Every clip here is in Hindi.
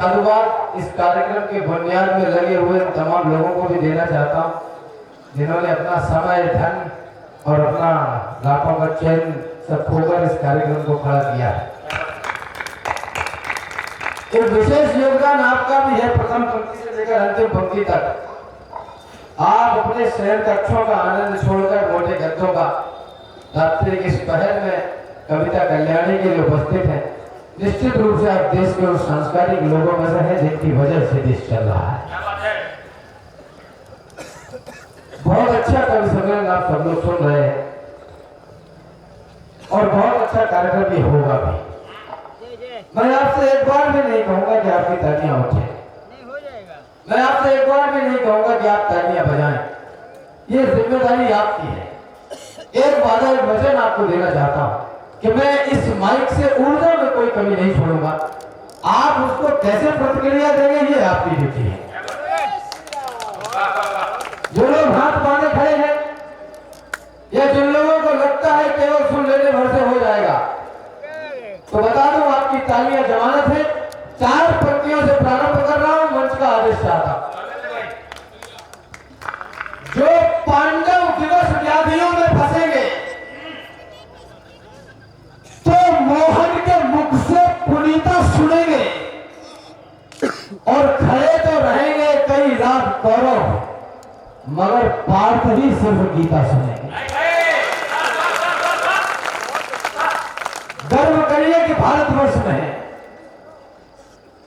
धन्यवाद इस कार्यक्रम के बुनियाद में लगे हुए तमाम लोगों को भी देना चाहता हूं जिन्होंने अपना समय, धन और अपना लाखों का चैन सब खोकर इस कार्यक्रम को खड़ा किया है। एक विशेष योगदान आपका भी है। प्रथम पंक्ति से लेकर अंतिम पंक्ति तक आप अपने शहर कक्षों का आनंद छोड़कर मोटे गद्यों का रात्रि के इस पहर में कविता कल्याणी के लिए उपस्थित हैं। निश्चित रूप से आप देश के उस सांस्कृतिक लोगों में से हैं जिनकी वजह से देश चल रहा है। बहुत अच्छा कवि सम्मेलन आप सब लोग सुन रहे हैं और बहुत अच्छा कार्यक्रम भी होगा भी। मैं आपसे एक बार भी नहीं कहूंगा कि आपकी तालियां उठे, मैं आपसे एक बार भी नहीं कहूंगा कि आप तालियां बजाएं। ये जिम्मेदारी आपकी है। एक वादा, एक वचन आपको देना चाहता हूं कि मैं इस माइक से ऊर्जा में कोई कमी नहीं छोड़ूंगा। आप उसको कैसे प्रतिक्रिया देंगे ये आपकी ड्यूटी है। जो लोग हाथ बांधे खड़े हैं या जिन लोगों को लगता है केवल सुन लेने भर से हो जाएगा, तो बता दूं आपकी तालियां जमानत है। 4 पंक्तियों से प्रारंभ कर रहा हूं। मंच का आदेश चाहता। जो पांडव दिवस व्याधियों में फंसेंगे तो मोहन के मुख से पुनीता सुनेंगे और खड़े तो रहेंगे कई रात गौरव, मगर पार्थ ही सिर्फ गीता सुनेंगे। गर्व करिए कि भारतवर्ष में है।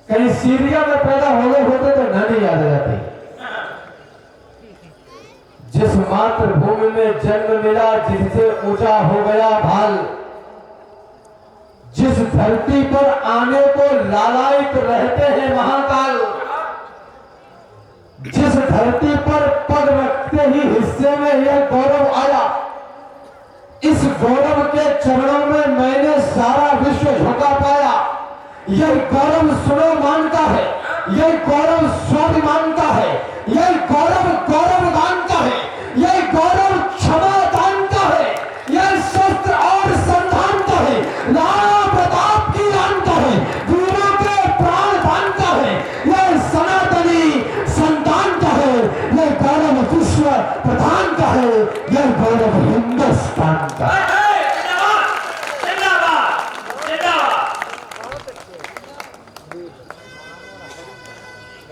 कहीं सीरिया में पैदा हो गए होते तो नानी याद आ जाती। जिस मातृभूमि में जन्म मिला, जिससे ऊंचा हो गया भाल, जिस धरती पर आने को लालायित रहते हैं महाकाल, जिस धरती पर पग रखते ही हिस्से में यह गौरव आया, इस गौरव के चरणों में मैंने सारा विश्व झुका पाया। यह गौरव सुनो मानता है, यह गौरव स्वाभिमान का है, यह गौरव गौरव दान का है, यह गौरव क्षमा दान का है, यह शस्त्र और संधान का है, राणा प्रताप की दान का है, वीरों के प्राण दान का है, यह सनातनी संतान का है, यह गौरव विश्व प्रधान का है, यह गौरव हिंदुस्तान का है।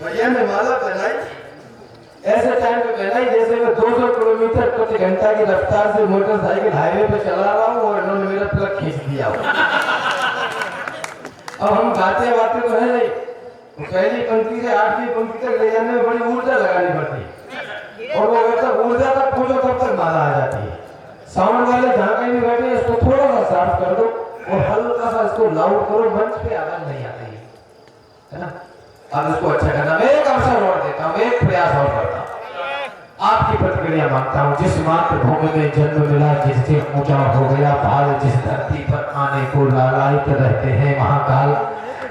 भैया ने माला पहनाई ऐसे टाइम पे पहनाई जैसे मैं 200 किलोमीटर प्रति घंटा की रफ्तार से मोटरसाइकिल हाईवे पे चला रहा हूँ और इन्होंने मेरा प्लग खींच दिया। अब हम गाते वाते तो है नहीं, पहली पंक्ति से 8वीं पंक्ति तक ले जाने में बड़ी ऊर्जा लगानी पड़ती और वो जब तक ऊर्जा तक पहुंचो तब तक माला आ जाती है। साउंड वाले जहाँ कहीं भी बैठे इसको थोड़ा सा साफ कर दो और हल्का सा इसको लाउड करो, मंच पे आवाज नहीं आती है ना। अब इसको अच्छा करना, मैं एक अवसर और देता हूँ, एक प्रयास और करता हूँ, आपकी प्रतिक्रिया मांगता हूँ। जिस मातृभूमि में जन्म मिला, जिससे ऊंचा हो गया भाल, जिस धरती पर आने को लालायित रहते हैं महाकाल,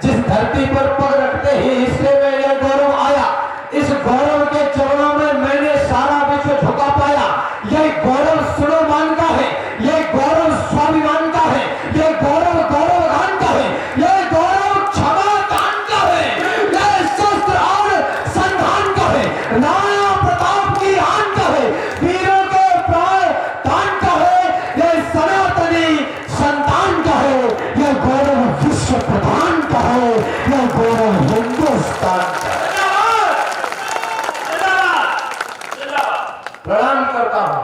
जिस धरती पर पग रखते ही हिस्से में यह गौरव आया, इस गौरव के चरणों में मैंने सारा विश्व झुका पाया। यह गौरव सुनो मान का है, यह गौरव स्वाभिमान का है, यह गौरव गौरव दान का है, यह गौरव क्षमा दान का है, यह शस्त्र और संधान का है, राणा प्रताप की आन का है, वीरों के प्राण दान का है, यह सनातनी संतान का है, यह गौरव विश्व प्रधान का है, यह गौरव हिंदुस्तान का है। प्रणाम करता हूं।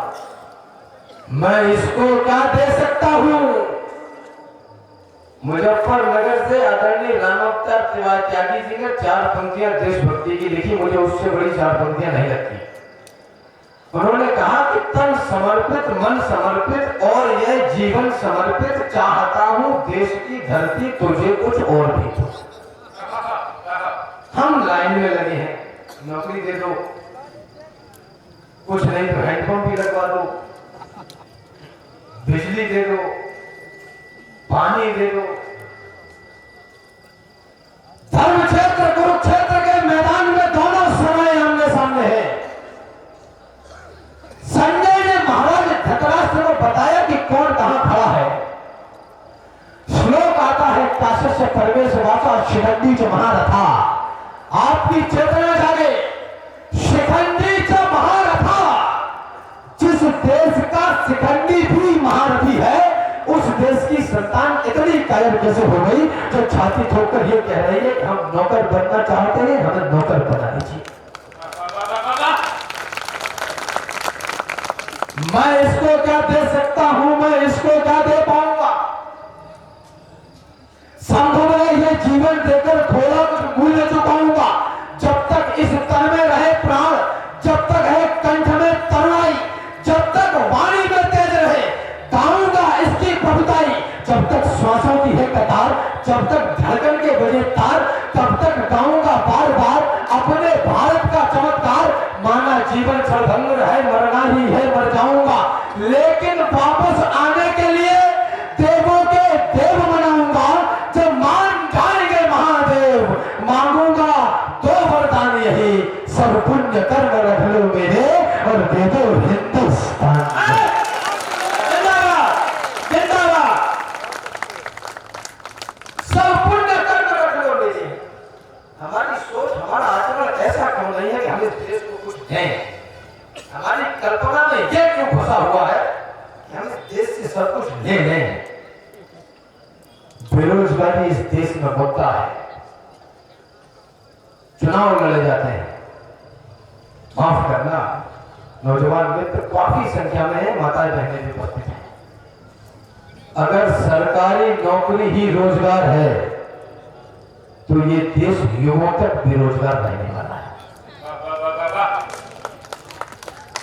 मैं इसको क्या दे सकता हूं? मुजफ्फरनगर से आदरणीय रामावतार त्यागी जी ने 4 पंक्तियां देशभक्ति की लिखी, मुझे उससे बड़ी 4 पंक्तियां नहीं लगती। उन्होंने कहा कि तन समर्पित, मन समर्पित और यह जीवन समर्पित, चाहता हूं देश की धरती तुझे कुछ और भी दो। हम लाइन में लगे हैं, नौकरी दे दो, कुछ नहीं तो हैंडपंप भी लगवा दो, बिजली दे दो, पानी दे दो। धर्म क्षेत्र कुरुक्षेत्र के मैदान में दोनों सेनाएं आमने सामने है। संजय ने महाराज धृतराष्ट्र को बताया कि कौन कहां खड़ा है। श्लोक आता है, ताशस्य परवेश वाचा शिवंदी च महारथा। की चेतना जागे। शिखंडीचा महारथा, जिस देश का शिखंडी भी महारथी है, उस देश की संतान इतनी कायर कैसे हो गई जो छाती ठोककर ये कह रही है कि हम नौकर बनना चाहते हैं, हमें नौकर बना दीजिए। मैं इसको क्या दे सकता हूं, मैं इसको क्या दे पाऊंगा? संभव है ये जीवन देकर थोड़ा कुछ मूल्य चुकाऊंगा। जब तक इस तन में रहे प्राण, जब तक है कंठ में तरुणाई, जब तक वाणी में तेज रहे, गाऊंगा इसकी प्रभुताई। जब तक श्वासों की है कतार, जब तक धड़कन के बजे तार, तब तक गाऊंगा बार बार अपने भारत का चमत्कार। माना जीवन क्षणभंगुर है, मरना ही है, मर जाऊंगा, लेकिन वापस आने के लिए देवों के देव बनाऊंगा। जब मान जाएंगे महादेव, मांगूंगा दो वरदान यही, सब पुण्य कर्म रख लो मेरे और दे दो हिंदुस्तान। जिंदाबाद जिंदाबाद, सब पुण्य कर्म रख लो मेरे। हमारी सोच, हमारा आचरण ऐसा क्यों नहीं है कि हम इस देश को कुछ दें? हमारी कल्पना में यह क्यों फंसा हुआ है कि हम इस देश से सब कुछ ले लें? बेरोजगारी इस देश में मुद्दा है। चुनाव लड़े जाते हैं, माफ करना, नौजवान मित्र काफी संख्या में है, माताएं बहनें भी उपस्थित हैं। अगर सरकारी नौकरी ही रोजगार है तो ये देश युवाओं तक बेरोजगार रहने वाला है।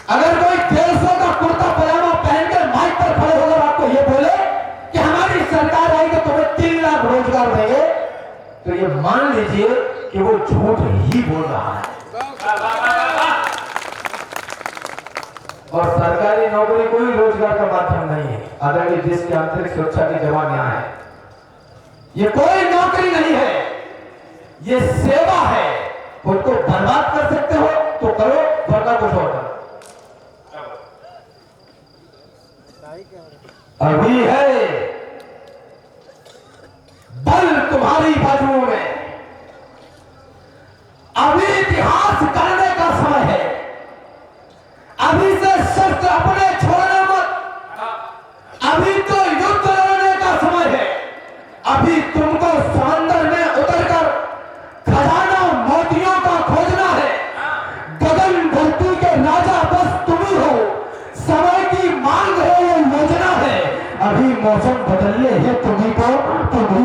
अगर कोई 150 का कुर्ता पजामा पहनकर माइक पर खड़े होकर आपको ये बोले कि हमारी सरकार आएगी तो तुम्हें 3 लाख रोजगार देंगे, तो ये मान लीजिए कि वो झूठ ही बोल रहा है। और सरकारी नौकरी कोई रोजगार का माध्यम नहीं है। आदरणीय देश की आंतरिक सुरक्षा के जवान यहाँ है, ये कोई नौकरी नहीं है, ये सेवा है। उनको बर्बाद कर सकते हो तो करो, वरना कुछ और करो। अभी है बल तुम्हारी बाजुओं में, अभी इतिहास करने का समय है। अभी से शस्त्र अपने छोड़ने मत, अभी तो युद्ध लड़ने का समय है। अभी तुमको समंदर में उतरकर खजाना मोतियों का खोजना है। गगन धरती के राजा बस तुम ही हो, समय की मांग है, ये योजना है। अभी मौसम बदलने है, तुम्ही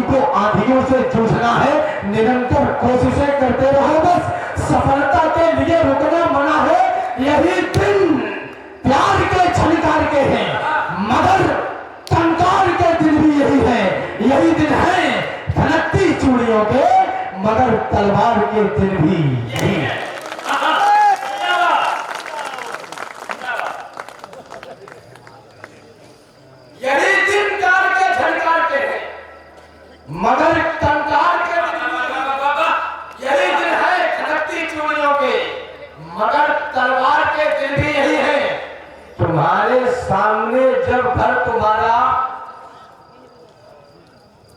को आंधियों से जूझना है। निरंतर कोशिशें करते रहो, बस सफलता के लिए रुकना मना है। यही दिन प्यार के झनकार के हैं, मगर टंकार के दिन भी यही है। यही दिन है धनकती चूड़ियों के, मगर तलवार के दिन भी यही है। यही दिन प्यार के झनकार के हैं, मगर टंकार के दिन, यही दिन है धनकती चूड़ियों के, मगर तलवार के दिन भी यही है। तुम्हारे सामने जब घर तुम्हारा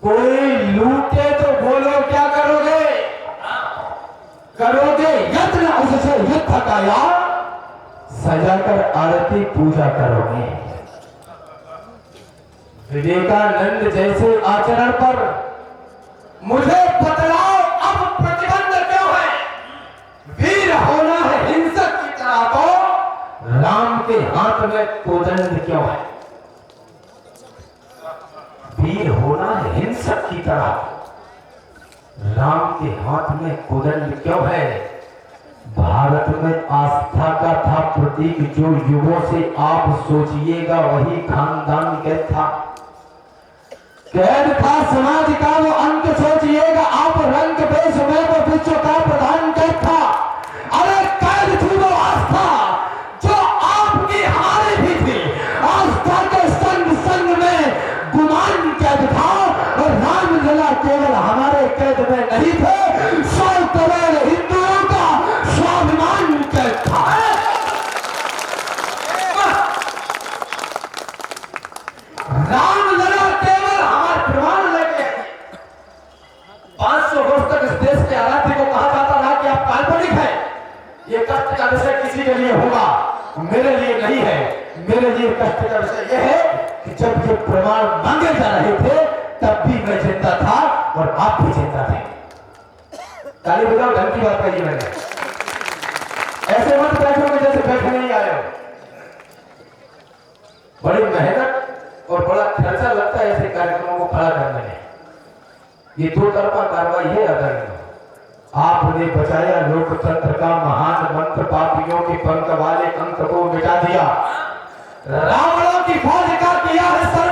कोई लूटे तो बोलो क्या करोगे? करोगे यत्न उससे युद्ध का, या सजाकर आरती पूजा करोगे? विवेकानंद जैसे आचरण पर मुझे बतलाओ, अब प्रतिबंध क्यों है? वीर होना है हिंसक की तरह तो राम के हाथ में कोदंड क्यों है? वीर होना है हिंसक की तरह, राम के हाथ में कोदंड क्यों है? भारत में आस्था का था प्रतीक जो युगों से आप सोचिएगा वही खानदान कैद था। कैद था समाज का वो अंत सोचिएगा आप, रंग देश में वो विश्व का प्रधान कैद था। अरे कैद थी वो आस्था जो आपकी हारी भी थी। आस्था के संग संग में गुमान कैद था, और रामलला केवल हमारे कैद में नहीं थे, 100 करोड़ हिंदुओं का स्वाभिमान कैद था। रामलला केवल हमारे प्रमाण लेके 500 वर्ष तक इस देश के आराध्य किसी के लिए होगा, मेरे लिए नहीं है। मेरे लिए कष्ट का विषय यह है कि जब ये प्रमाण मांगे जा रहे थे तब भी मैं जिंदा था और आप भी जिंदा थे। ताली बजाओ, ढंग की बात कही मैंने। ऐसे मत बैठो कि जैसे बैठने नहीं आए हो। बड़ी मेहनत और बड़ा खर्चा लगता है ऐसे कार्यक्रमों को खड़ा करने में। ये दो तरफा कार्रवाई है। अगर आपने बचाया लोकतंत्र का महान मंत्र, पापियों के पंख वाले अंक को मिटा दिया, रावणों की फौज का किया है सर